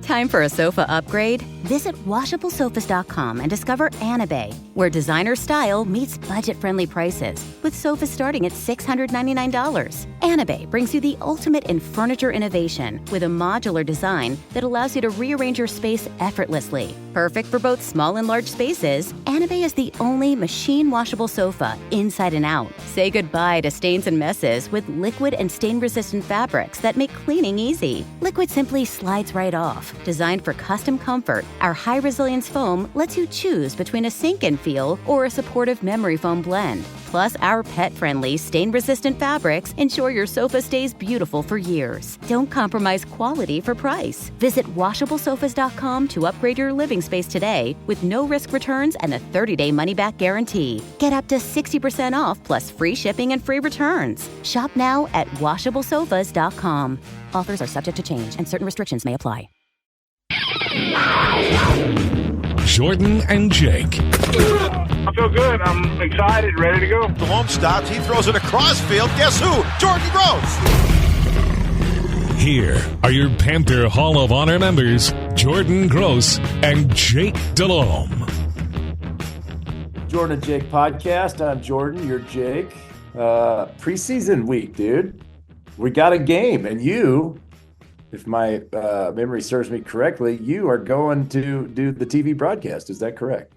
Time for a sofa upgrade? Visit WashableSofas.com and discover Anabay, where designer style meets budget-friendly prices, with sofas starting at $699. Anabay brings you the ultimate in furniture innovation with a modular design that allows you to rearrange your space effortlessly. Perfect for both small and large spaces, Anabay is the only machine-washable sofa inside and out. Say goodbye to stains and messes with liquid and stain-resistant fabrics that make cleaning easy. Liquid simply slides right off. Designed for custom comfort, our high-resilience foam lets you choose between a sink-in feel or a supportive memory foam blend. Plus, our pet-friendly, stain-resistant fabrics ensure your sofa stays beautiful for years. Don't compromise quality for price. Visit WashableSofas.com to upgrade your living space today with no-risk returns and a 30-day money-back guarantee. Get up to 60% off plus free shipping and free returns. Shop now at WashableSofas.com. Offers are subject to change and certain restrictions may apply. Jordan and Jake. I feel good. I'm excited, ready to go. The home stops. He throws it across field. Guess who? Jordan Gross. Here are your Panther Hall of Honor members, Jordan Gross and Jake Delhomme. Jordan and Jake podcast. I'm Jordan. You're Jake. Preseason week, dude. We got a game, and you, if my memory serves me correctly, you are going to do the TV broadcast. Is that correct?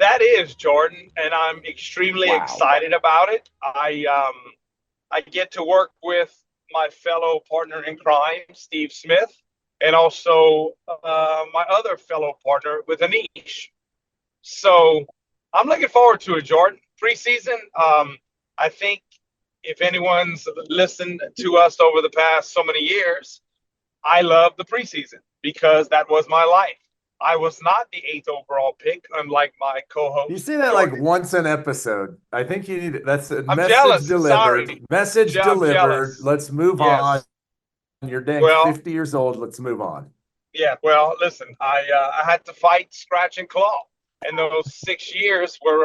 That is, Jordan, and I'm extremely excited about it. I get to work with my fellow partner in crime, Steve Smith, and also my other fellow partner with Anish. So I'm looking forward to it, Jordan. Preseason, I think if anyone's listened to us over the past so many years, I love the preseason because that was my life. I was not the 8th overall pick, unlike my co-host. You say that Jordan. Like once an episode. I think you need that's a message jealous. delivered. Sorry. Message delivered. Jealous. Let's move on. You're dang 50 years old. Let's move on. Yeah, well, listen, I had to fight, scratch, and claw. And those 6 years were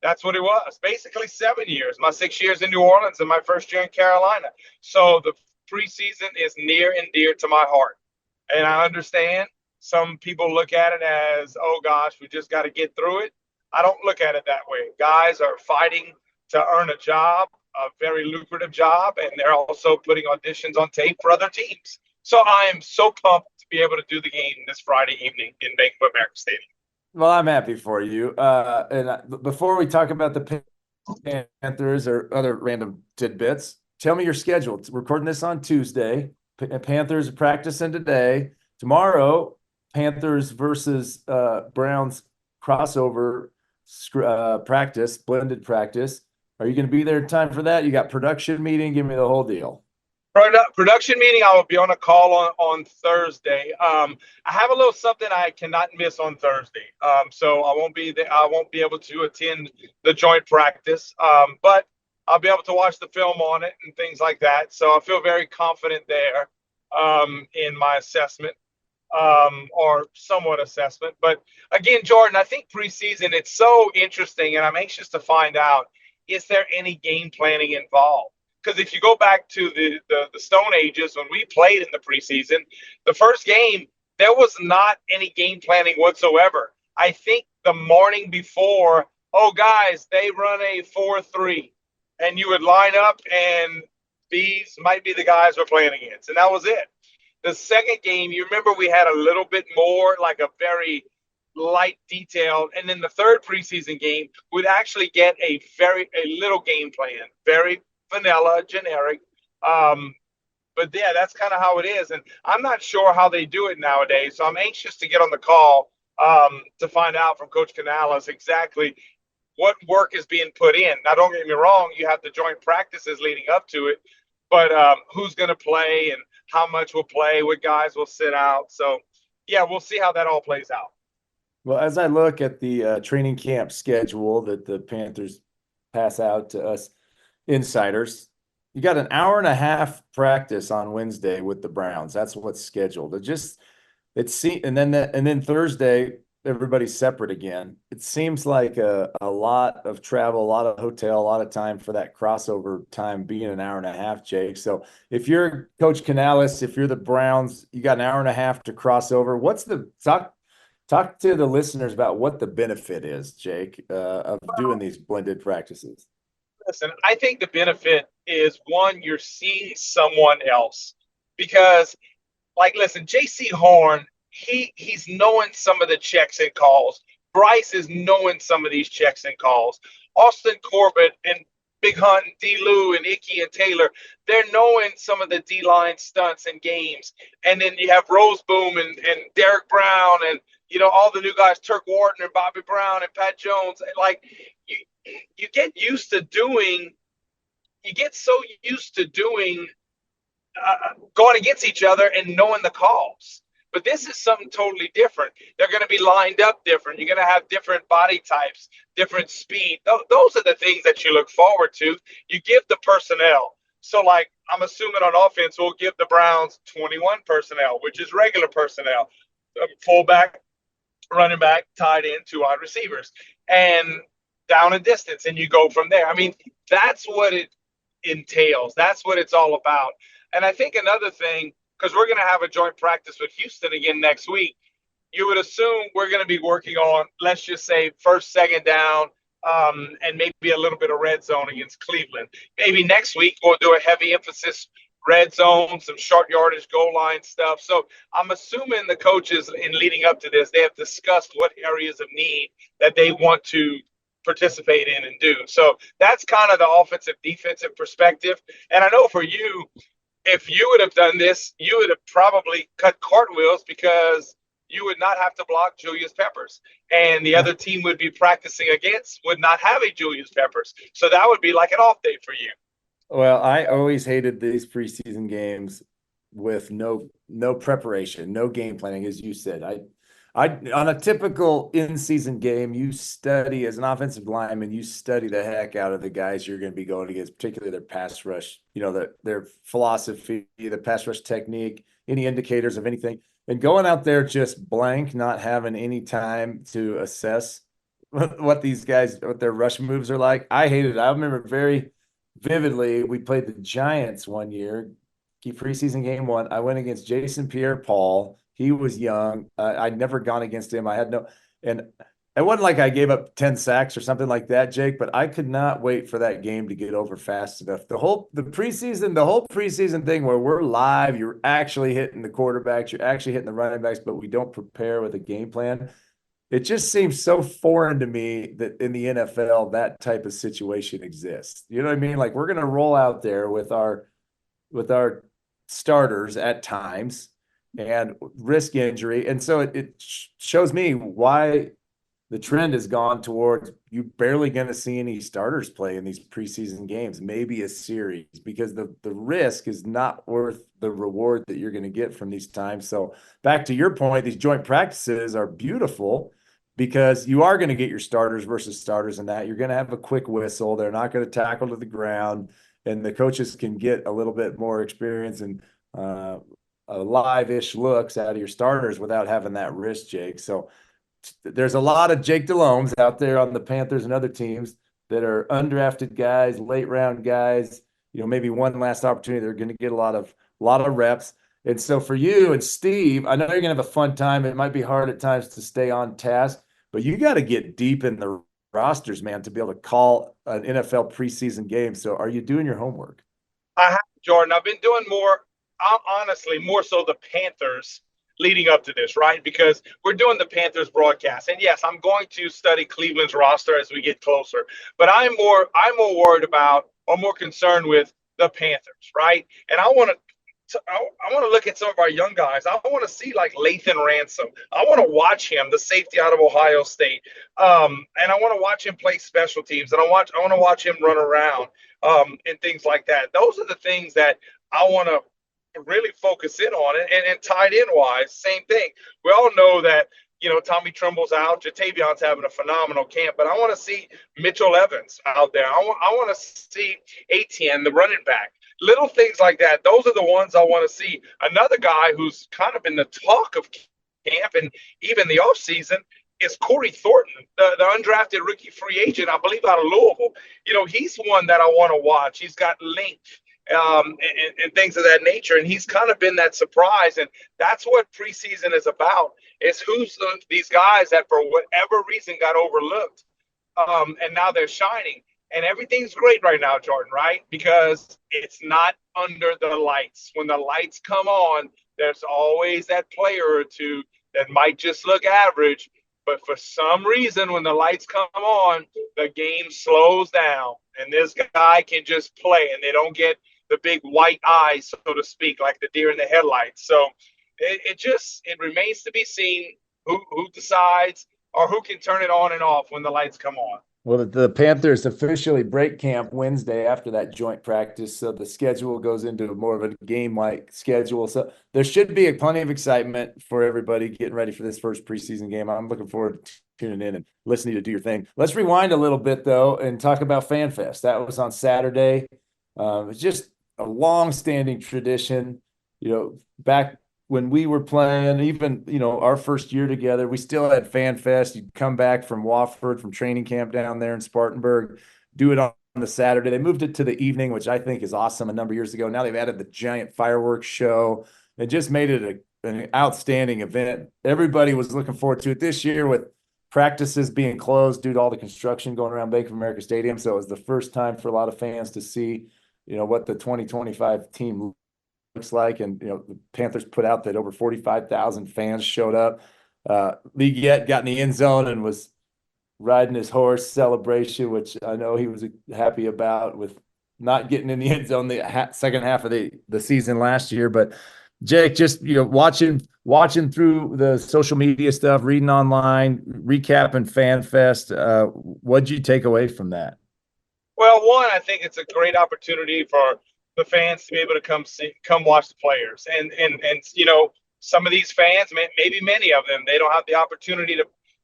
that's what it was. Basically 7 years. My 6 years in New Orleans and my first year in Carolina. So the preseason is near and dear to my heart. And I understand some people look at it as, oh gosh, we just got to get through it. I don't look at it that way. Guys are fighting to earn a job, a very lucrative job, and they're also putting auditions on tape for other teams. So I am so pumped to be able to do the game this Friday evening in Bank of America Stadium. Well, I'm happy for you. And before we talk about the Panthers or other random tidbits, tell me your schedule. We're recording this on Tuesday. Panthers are practicing today. Tomorrow, Panthers versus Browns crossover practice, blended practice. Are you going to be there in time for that? You got production meeting. Give me the whole deal. Production meeting. I will be on a call on Thursday. I have a little something I cannot miss on Thursday. So I won't be there. I won't be able to attend the joint practice. But I'll be able to watch the film on it and things like that. So I feel very confident there in my assessment or somewhat assessment. But again, Jordan, I think preseason, it's so interesting, and I'm anxious to find out, is there any game planning involved? Because if you go back to the Stone Ages when we played in the preseason, the first game, there was not any game planning whatsoever. I think the morning before, oh, guys, they run a 4-3. And you would line up, and these might be the guys we're playing against. And that was it. The second game, you remember we had a little bit more, like a very light detail. And then the third preseason game, we'd actually get a little game plan, very vanilla, generic. But yeah, that's kind of how it is. And I'm not sure how they do it nowadays. So I'm anxious to get on the call to find out from Coach Canales exactly what work is being put in. Now, don't get me wrong, you have the joint practices leading up to it, but who's going to play and how much will play, what guys will sit out. So, yeah, we'll see how that all plays out. Well, as I look at the training camp schedule that the Panthers pass out to us insiders, you got an hour and a half practice on Wednesday with the Browns. That's what's scheduled. And then Thursday, everybody's separate again. It seems like a lot of travel, a lot of hotel, a lot of time for that crossover time being an hour and a half, Jake. So if you're Coach Canales, if you're the Browns, you got an hour and a half to cross over. What's the talk to the listeners about what the benefit is, Jake, of doing these blended practices? Listen, I think the benefit is one, you're seeing someone else because, like, listen, JC Horn, he's knowing some of the checks and calls. Bryce is knowing some of these checks and calls. Austin Corbett and Big Hunt and D. Lou and Icky and Taylor, they're knowing some of the D-line stunts and games. And then you have Rose Boom and Derek Brown and, all the new guys, Turk Wharton and Bobby Brown and Pat Jones. Like, you get so used to doing going against each other and knowing the calls. But this is something totally different. They're going to be lined up different. You're going to have different body types, different speed. Those are the things that you look forward to. You give the personnel. So, like, I'm assuming on offense, we'll give the Browns 21 personnel, which is regular personnel, fullback, running back, tight end, 2 wide receivers, and down and distance, and you go from there. I mean, that's what it entails. That's what it's all about. And I think another thing, because we're going to have a joint practice with Houston again next week, you would assume we're going to be working on, let's just say, first, second down, and maybe a little bit of red zone against Cleveland. Maybe next week we'll do a heavy emphasis red zone, some short yardage goal line stuff. So I'm assuming the coaches, in leading up to this, they have discussed what areas of need that they want to participate in and do. So that's kind of the offensive defensive perspective. And I know for you, if you would have done this, you would have probably cut cartwheels because you would not have to block Julius Peppers. And the other team would be practicing against would not have a Julius Peppers. So that would be like an off day for you. Well, I always hated these preseason games with no preparation, no game planning, as you said. I on a typical in-season game, you study as an offensive lineman, you study the heck out of the guys you're going to be going against, particularly their pass rush, their philosophy, the pass rush technique, any indicators of anything. And going out there just blank, not having any time to assess what their rush moves are like. I hated it. I remember very vividly, we played the Giants one year, preseason game 1. I went against Jason Pierre-Paul. He was young. I'd never gone against him. And it wasn't like I gave up 10 sacks or something like that, Jake, but I could not wait for that game to get over fast enough. The whole preseason thing where we're live, you're actually hitting the quarterbacks, you're actually hitting the running backs, but we don't prepare with a game plan. It just seems so foreign to me that in the NFL, that type of situation exists. You know what I mean? Like, we're going to roll out there with our starters at times and risk injury. And so it shows me why the trend has gone towards you barely going to see any starters play in these preseason games, maybe a series, because the risk is not worth the reward that you're going to get from these times. So back to your point, these joint practices are beautiful because you are going to get your starters versus starters in that. You're going to have a quick whistle. They're not going to tackle to the ground, and the coaches can get a little bit more experience and live-ish looks out of your starters without having that risk, Jake. So there's a lot of Jake Delomes out there on the Panthers and other teams that are undrafted guys, late round guys, maybe one last opportunity. They're going to get a lot of reps. And so for you and Steve, I know you're going to have a fun time. It might be hard at times to stay on task, but you got to get deep in the rosters, man, to be able to call an NFL preseason game. So are you doing your homework? I have, Jordan. I've been doing more, honestly, more so the Panthers leading up to this, right? Because we're doing the Panthers broadcast. And yes, I'm going to study Cleveland's roster as we get closer. But I'm more worried about or more concerned with the Panthers, right? And I want to look at some of our young guys. I want to see like Lathan Ransom. I want to watch him, the safety out of Ohio State. And I want to watch him play special teams. And I want to watch him run around and things like that. Those are the things that I want to really focus in on it. And tight end wise, same thing. We all know that, Tommy Tremble's out. Jatavion's having a phenomenal camp, but I want to see Mitchell Evans out there. I want to see Etienne, the running back. Little things like that. Those are the ones I want to see. Another guy who's kind of been the talk of camp and even the offseason is Corey Thornton, the undrafted rookie free agent, I believe out of Louisville. He's one that I want to watch. He's got length and things of that nature, and he's kind of been that surprise. And that's what preseason is about, is these guys that for whatever reason got overlooked, and now they're shining. And everything's great right now, Jordan, right? Because it's not under the lights. When the lights come on, there's always that player or two that might just look average. But for some reason, when the lights come on, the game slows down. And this guy can just play, and they don't get the big white eyes, so to speak, like the deer in the headlights. So it remains to be seen who decides or who can turn it on and off when the lights come on. Well, the Panthers officially break camp Wednesday after that joint practice, so the schedule goes into more of a game-like schedule. So there should be plenty of excitement for everybody getting ready for this first preseason game. I'm looking forward to tuning in and listening to do your thing. Let's rewind a little bit, though, and talk about FanFest. That was on Saturday. It's just a long-standing tradition. Back when we were playing, even, our first year together, we still had FanFest. You'd come back from Wofford, from training camp down there in Spartanburg, do it on the Saturday. They moved it to the evening, which I think is awesome, a number of years ago. Now they've added the giant fireworks show. It just made it an outstanding event. Everybody was looking forward to it this year, with practices being closed due to all the construction going around Bank of America Stadium. So it was the first time for a lot of fans to see, what the 2025 team looks like. And the Panthers put out that over 45,000 fans showed up. Leggett got in the end zone and was riding his horse celebration, which I know he was happy about, with not getting in the end zone the second half of the season last year. But Jake, just watching through the social media stuff, reading online, recapping FanFest, what'd you take away from that? Well, one, I think it's a great opportunity for the fans to be able to come watch the players, and some of these fans, maybe many of them, they don't have the opportunity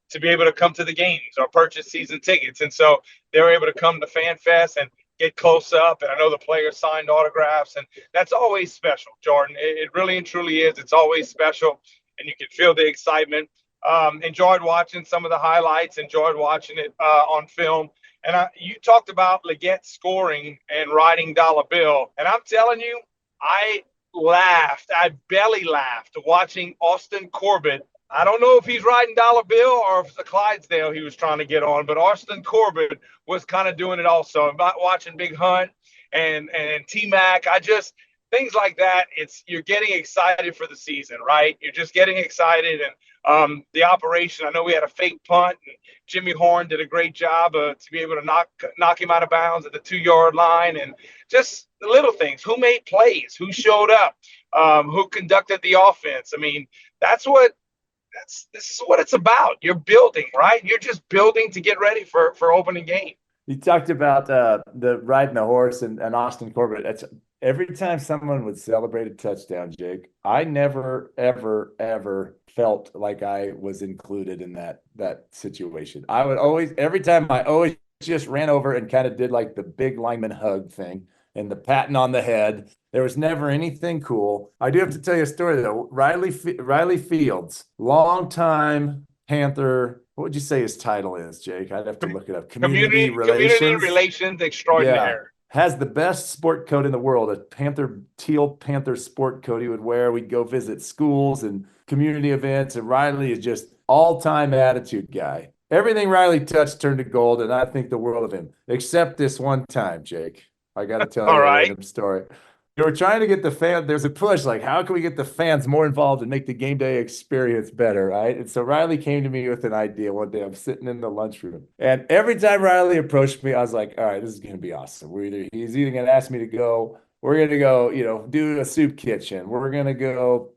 to be able to come to the games or purchase season tickets, and so they were able to come to FanFest and get close up. And I know the players signed autographs, and that's always special, Jordan. It really and truly is. It's always special, and you can feel the excitement. Enjoyed watching some of the highlights. Enjoyed watching it on film. And you talked about Leggett scoring and riding dollar bill. And I'm telling you, I belly laughed watching Austin Corbett. I don't know if he's riding dollar bill or if it's a Clydesdale he was trying to get on, but Austin Corbett was kind of doing it also. About watching Big Hunt and T-Mac, things like that. You're getting excited for the season, right? You're just getting excited. And the operation, I know we had a fake punt, and Jimmy Horn did a great job to be able to knock him out of bounds at the 2-yard line, and just the little things. Who made plays? Who showed up? Who conducted the offense? I mean, this is what it's about. You're building, right? You're just building to get ready for opening game. You talked about the riding the horse and Austin Corbett. Every time someone would celebrate a touchdown, Jake, I never, ever, ever felt like I was included in that situation. I would always, every time I always just ran over and kind of did like the big lineman hug thing and the patting on the head. There was never anything cool. I do have to tell you a story, though. Riley Fields, longtime Panther. What would you say his title is, Jake? I'd have to look it up. Community relations extraordinaire. Yeah. Has the best sport coat in the world, a teal Panther sport coat he would wear. We'd go visit schools and community events, and Riley is just all-time attitude guy. Everything Riley touched turned to gold, and I think the world of him, except this one time, Jake. I got to tell you a random story. They were trying to get the fans, there's a push, like, how can we get the fans more involved and make the game day experience better, right? And so Riley came to me with an idea one day. I'm sitting in the lunchroom, and every time Riley approached me, I was like, all right, this is going to be awesome. He's either going to ask me to go, we're going to go, do a soup kitchen. We're going to go,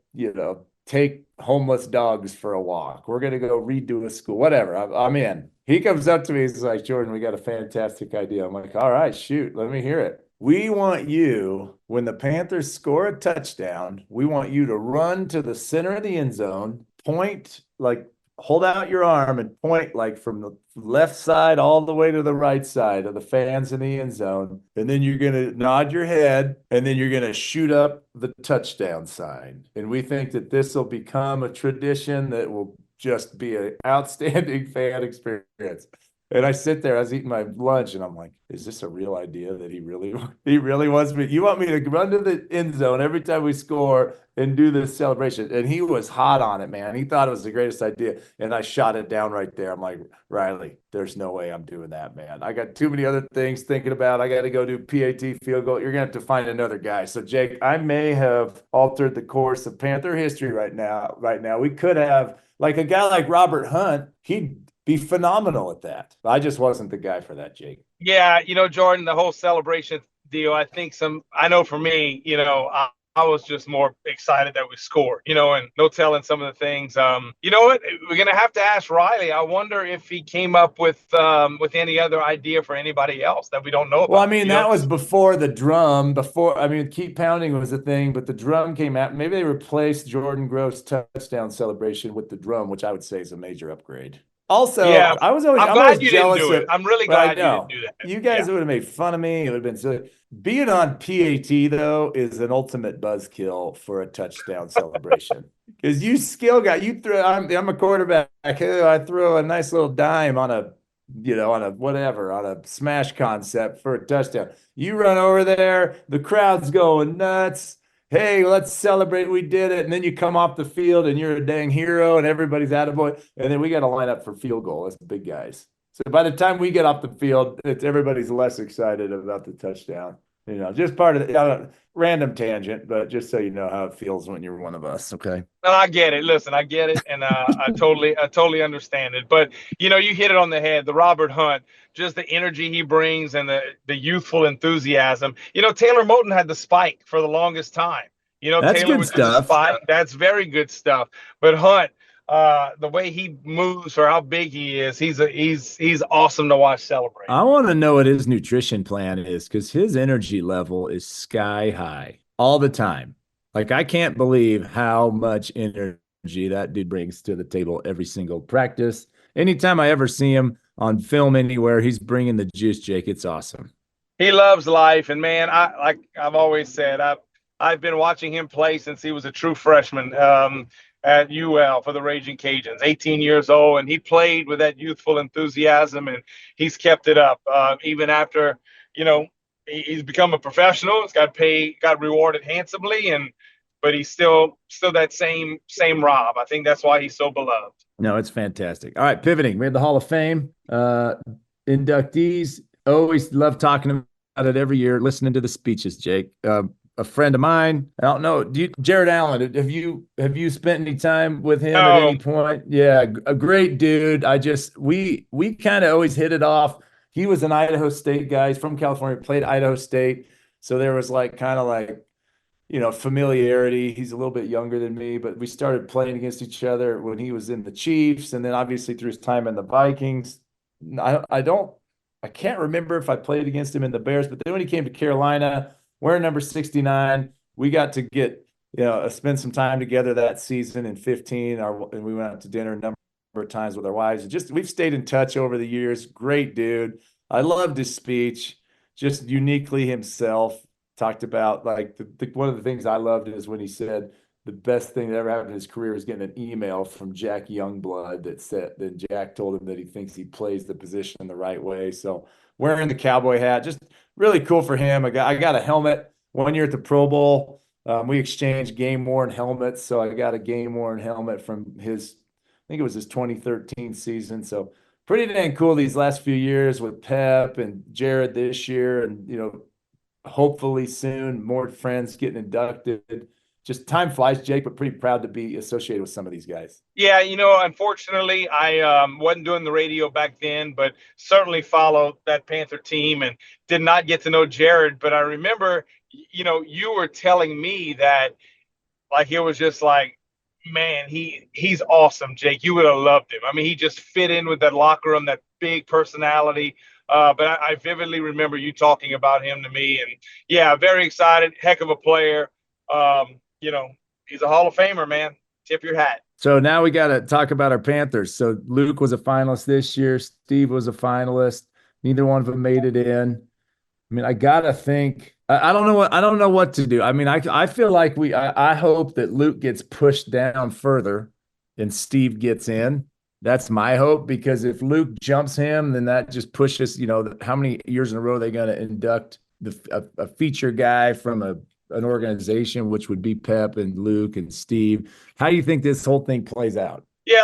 take homeless dogs for a walk. We're going to go redo a school, whatever. I'm in. He comes up to me, he's like, Jordan, we got a fantastic idea. I'm like, all right, shoot, let me hear it. We want you, when the Panthers score a touchdown, we want you to run to the center of the end zone, point, like hold out your arm and point like from the left side all the way to the right side of the fans in the end zone. And then you're going to nod your head, and then you're going to shoot up the touchdown sign. And we think that this will become a tradition that will just be an outstanding fan experience. And I sit there, I was eating my lunch, and I'm like, is this a real idea that he really wants me? You want me to run to the end zone every time we score and do this celebration? And he was hot on it, man. He thought it was the greatest idea. And I shot it down right there. I'm like, Riley, there's no way I'm doing that, man. I got too many other things thinking about. I got to go do PAT field goal. You're going to have to find another guy. So, Jake, I may have altered the course of Panther history right now. We could have, like, a guy like Robert Hunt, he'd be phenomenal at that. I just wasn't the guy for that, Jake. Yeah, Jordan, the whole celebration deal, I know for me, I was just more excited that we scored, and no telling some of the things. You know what? We're going to have to ask Riley. I wonder if he came up with any other idea for anybody else that we don't know about. Well, I mean, that was before the drum. Keep pounding was a thing, but the drum came out. Maybe they replaced Jordan Gross' touchdown celebration with the drum, which I would say is a major upgrade. Also, yeah, I'm glad you didn't do it. I'm really glad you didn't do that. You guys would have made fun of me. It would have been silly. Being on PAT, though, is an ultimate buzzkill for a touchdown celebration. Because you skill guy, I'm a quarterback. I throw a nice little dime on a smash concept for a touchdown. You run over there, the crowd's going nuts. Hey, let's celebrate, we did it. And then you come off the field and you're a dang hero and everybody's attaboy. And then we got to line up for field goal as the big guys. So by the time we get off the field, everybody's less excited about the touchdown. Just part of the random tangent, but just so you know how it feels when you're one of us. Okay. No, I get it. Listen, I get it. And I totally understand it. But, you hit it on the head. The Robert Hunt, just the energy he brings and the youthful enthusiasm. Taylor Moton had the spike for the longest time. That's Taylor good stuff. That's very good stuff. But Hunt, the way he moves for how big he is, he's awesome to watch celebrate. I want to know what his nutrition plan is, because his energy level is sky high all the time. Like, I can't believe how much energy that dude brings to the table every single practice. Anytime I ever see him on film anywhere, he's bringing the juice, Jake. It's awesome. He loves life. And, man, like I've always said, I've been watching him play since he was a true freshman at UL for the Raging Cajuns, 18 years old. And he played with that youthful enthusiasm, and he's kept it up even after, he's become a professional. He's got rewarded handsomely, but he's still that same Rob. I think that's why he's so beloved. No, it's fantastic. All right, pivoting. We had the Hall of Fame inductees. Always love talking about it every year, listening to the speeches, Jake. A friend of mine, I don't know, Jared Allen, have you spent any time with him at any point? Yeah, a great dude. We kind of always hit it off. He was an Idaho State guy. He's from California, played Idaho State. So there was familiarity. He's a little bit younger than me, but we started playing against each other when he was in the Chiefs, and then obviously through his time in the Vikings. I can't remember if I played against him in the Bears, but then when he came to Carolina, wearing number 69, we got to spend some time together that season in 15, and we went out to dinner a number of times with our wives. We've stayed in touch over the years. Great dude. I loved his speech, just uniquely himself. Talked about one of the things I loved is when he said the best thing that ever happened in his career was getting an email from Jack Youngblood that said that Jack told him that he thinks he plays the position the right way. So wearing the cowboy hat, just really cool for him. I got a helmet one year at the Pro Bowl. We exchanged game-worn helmets, so I got a game-worn helmet from I think it was his 2013 season. So pretty dang cool these last few years with Pep and Jared this year, and hopefully soon more friends getting inducted. Just time flies, Jake, but pretty proud to be associated with some of these guys. Yeah, unfortunately, I wasn't doing the radio back then, but certainly followed that Panther team and did not get to know Jared. But I remember, you were telling me that, it was just man, he's awesome, Jake. You would have loved him. I mean, he just fit in with that locker room, that big personality. But I vividly remember you talking about him to me. And, yeah, very excited, heck of a player. He's a Hall of Famer, man. Tip your hat. So now we got to talk about our Panthers. So Luke was a finalist this year. Steve was a finalist. Neither one of them made it in. I mean, I got to think. I don't know what to do. I mean, I feel like I hope that Luke gets pushed down further and Steve gets in. That's my hope, because if Luke jumps him, then that just pushes, how many years in a row are they going to induct a feature guy from an organization, which would be Pep and Luke and Steve. How do you think this whole thing plays out? Yeah,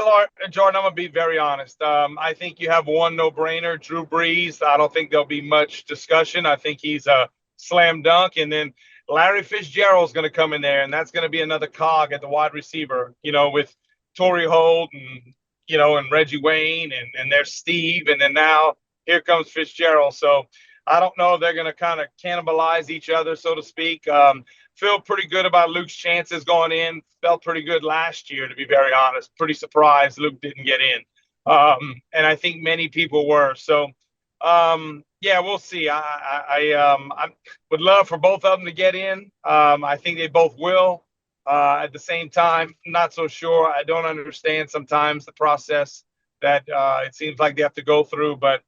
Jordan, I'm going to be very honest. I think you have one no-brainer, Drew Brees. I don't think there'll be much discussion. I think he's a slam dunk. And then Larry Fitzgerald's going to come in there, and that's going to be another cog at the wide receiver, with Torrey Holt and Reggie Wayne, and there's Steve. And then now here comes Fitzgerald. So I don't know if they're going to kind of cannibalize each other, so to speak. Feel pretty good about Luke's chances going in. Felt pretty good last year, to be very honest. Pretty surprised Luke didn't get in. And I think many people were. So, we'll see. I would love for both of them to get in. I think they both will. At the same time, not so sure. I don't understand sometimes the process that it seems like they have to go through. But,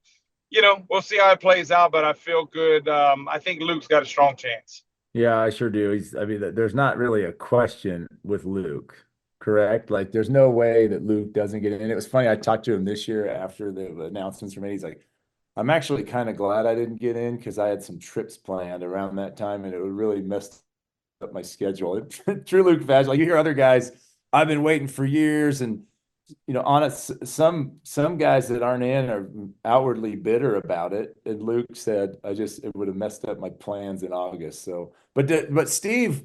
we'll see how it plays out. But I feel good. I think Luke's got a strong chance. Yeah, I sure do. There's not really a question with Luke, correct? Like, there's no way that Luke doesn't get in. It was funny. I talked to him this year after the announcements were made. He's like, I'm actually kind of glad I didn't get in, because I had some trips planned around that time, and it would really mess up my schedule. True Luke fashion. Like, you hear other guys, I've been waiting for years, and on it, some guys that aren't in are outwardly bitter about it. And Luke said, it would have messed up my plans in August. So, but Steve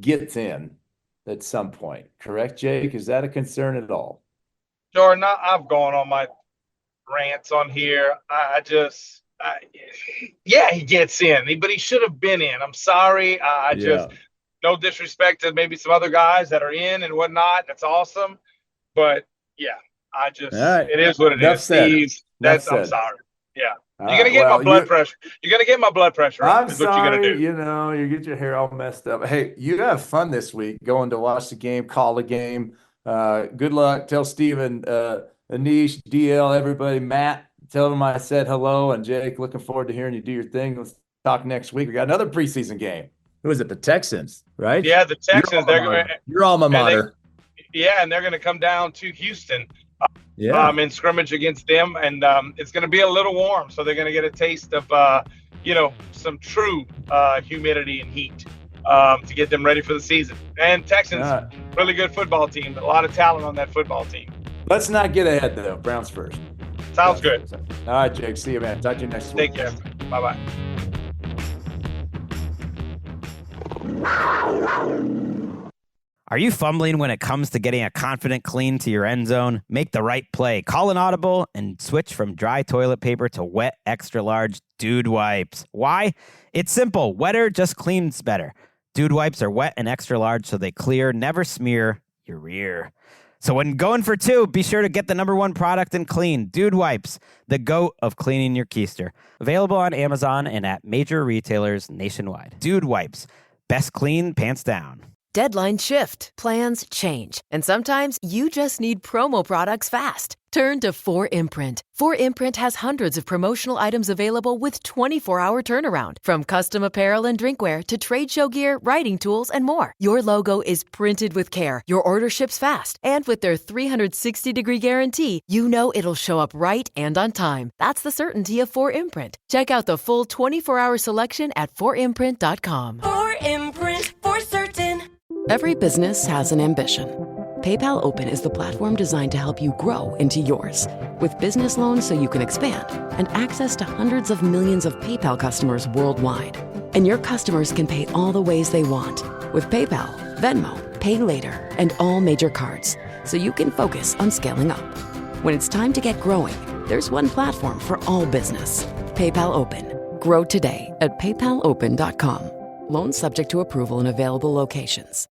gets in at some point, correct, Jake? Is that a concern at all? Jordan, I've gone on my rants on here. He gets in, but he should have been in. I'm sorry. No disrespect to maybe some other guys that are in and whatnot. That's awesome. But right. It is what it is. Steve, I'm sorry. Yeah. You're going to get my blood pressure. You're going to get my blood pressure. I'm sorry. What you're going to do. You get your hair all messed up. Hey, you have fun this week going to watch the game, call the game. Good luck. Tell Steven, Anish, DL, everybody, Matt, tell them I said hello. And Jake, looking forward to hearing you do your thing. Let's talk next week. We got another preseason game. Who is it? The Texans, right? Yeah, the Texans. Your alma mater. And they're going to come down to Houston in scrimmage against them. And it's going to be a little warm. So they're going to get a taste of, some true humidity and heat to get them ready for the season. And Texans, really good football team. A lot of talent on that football team. Let's not get ahead, though. Browns first. Sounds good. All right, Jake. See you, man. Talk to you next week. Take care. Bye-bye. Are you fumbling when it comes to getting a confident clean to your end zone? Make the right play. Call an audible and switch from dry toilet paper to wet, extra large Dude Wipes. Why? It's simple. Wetter just cleans better. Dude Wipes are wet and extra large, so they clear, never smear your rear. So when going for two, be sure to get the #1 product in clean, Dude Wipes, the GOAT of cleaning your keister. Available on Amazon and at major retailers nationwide. Dude Wipes, best clean, pants down. Deadlines shift, plans change, and sometimes you just need promo products fast. Turn to 4imprint. 4imprint has hundreds of promotional items available with 24-hour turnaround, from custom apparel and drinkware to trade show gear, writing tools, and more. Your logo is printed with care, your order ships fast, and with their 360-degree guarantee, you know it'll show up right and on time. That's the certainty of 4imprint. Check out the full 24-hour selection at 4imprint.com. 4imprint, for certain. Every business has an ambition. PayPal Open is the platform designed to help you grow into yours. With business loans so you can expand and access to hundreds of millions of PayPal customers worldwide. And your customers can pay all the ways they want with PayPal, Venmo, Pay Later, and all major cards, so you can focus on scaling up. When it's time to get growing, there's one platform for all business. PayPal Open. Grow today at paypalopen.com. Loans subject to approval in available locations.